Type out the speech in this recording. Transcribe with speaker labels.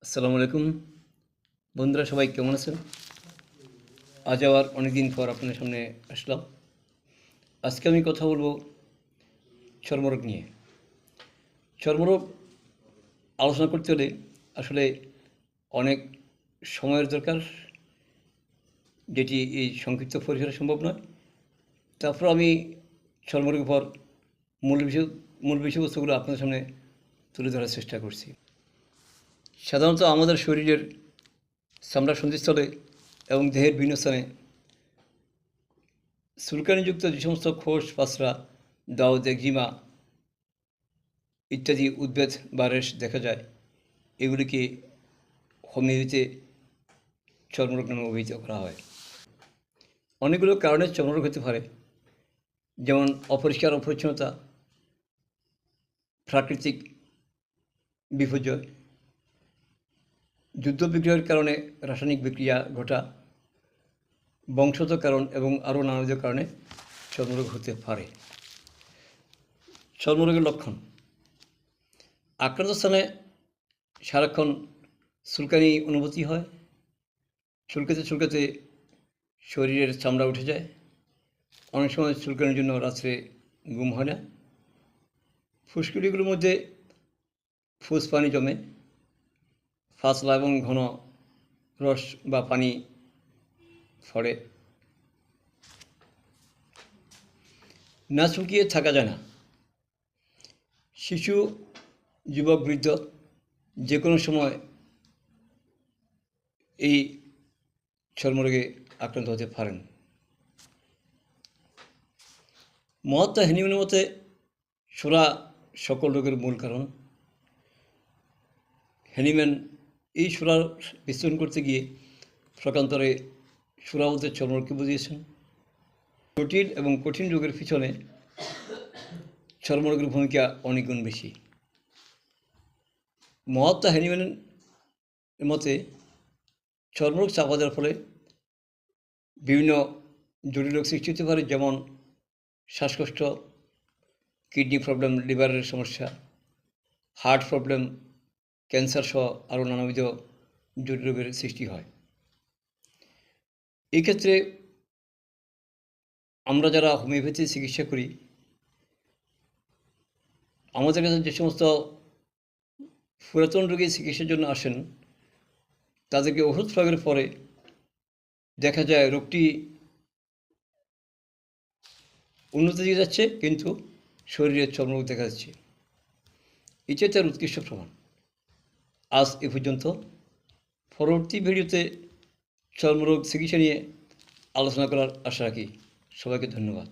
Speaker 1: আসসালামু আলাইকুম বন্ধুরা, সবাই কেমন আছেন? আজ আবার অনেকদিন পর আপনাদের সামনে আসলাম। আজকে আমি কথা বলবো চর্মরোগ নিয়ে। চর্মরোগ আলোচনা করতে হলে আসলে অনেক সময়ের দরকার, যেটি এই সংক্ষিপ্ত পরিসরে সম্ভব নয়। তারপর আমি চর্মরোগের পর মূল বিষয় মূল বিষয়বস্তুগুলো আপনাদের সামনে তুলে ধরার চেষ্টা করছি। সাধারণত আমাদের শরীরের চামড়ার সন্ধিস্থলে এবং দেহের বিভিন্ন স্থানে চুলকানিযুক্ত যে সমস্ত খোস, পাসরা, দাউদ, একজিমা ইত্যাদি উদ্ভিদ বা রেশ দেখা যায়, এগুলিকে হোমিওপ্যাথিতে চর্মরোগ নামে অভিহিত করা হয়। অনেকগুলো কারণে চর্মরোগ হতে পারে, যেমন অপরিষ্কার অপরিচ্ছন্নতা, প্রাকৃতিক বিপর্যয়, যুদ্ধ বিগ্রহের কারণে রাসায়নিক বিক্রিয়া ঘটা, বংশগত কারণ এবং আরও নানাবিধ কারণে চর্মরোগ হতে পারে। চর্মরোগের লক্ষণ: আক্রান্ত স্থানে সারাক্ষণ চুলকানি অনুভূতি হয়, চুলকাতে চুলকাতে শরীরের চামড়া উঠে যায়, অনেক সময় চুলকানির জন্য রাত্রে ঘুম হয় না, ফুসকুড়িগুলোর মধ্যে ফুস পানি জমে, পাতলা এবং ঘন রস বা পানি পড়ে, না চুলকিয়ে থাকা যায় না। শিশু, যুবক, বৃদ্ধ যে কোনো সময় এই চর্মরোগে আক্রান্ত হতে পারেন। মহাত্মা হেনিম্যানের মতে সুরা সকল রোগের মূল কারণ। হেনিম্যান এই সুরার বিশ্লেষণ করতে গিয়ে প্রকান্তরে সুরা বলতে চর্মরোগকে বুঝিয়েছেন। জটিল এবং কঠিন রোগের পিছনে চর্মরোগের ভূমিকা অনেক গুণ বেশি। মহাত্মা হেনিম্যানের মতে চর্মরোগ চাপা দেওয়ার ফলে বিভিন্ন জটিল রোগ সৃষ্টি হতে পারে, যেমন শ্বাসকষ্ট, কিডনি প্রবলেম, লিভারের সমস্যা, হার্ট প্রবলেম, ক্যান্সার সহ আরও নানাবিধ জটিল রোগের সৃষ্টি হয়। এই ক্ষেত্রে আমরা যারা হোমিওপ্যাথি চিকিৎসা করি, আমাদের কাছে যে সমস্ত পুরাতন রোগী চিকিৎসার জন্য আসেন, তাদেরকে ওষুধ প্রয়োগের পরে দেখা যায় রোগটি উন্নতি দিকে যাচ্ছে, কিন্তু শরীরের চর্মরোগ দেখা যাচ্ছে। এটাই তার উৎকৃষ্ট প্রমাণ। আজ এ পর্যন্ত। পরবর্তী ভিডিওতে চর্মরোগ চিকিৎসা নিয়ে আলোচনা করার আশা রাখি। সবাইকে ধন্যবাদ।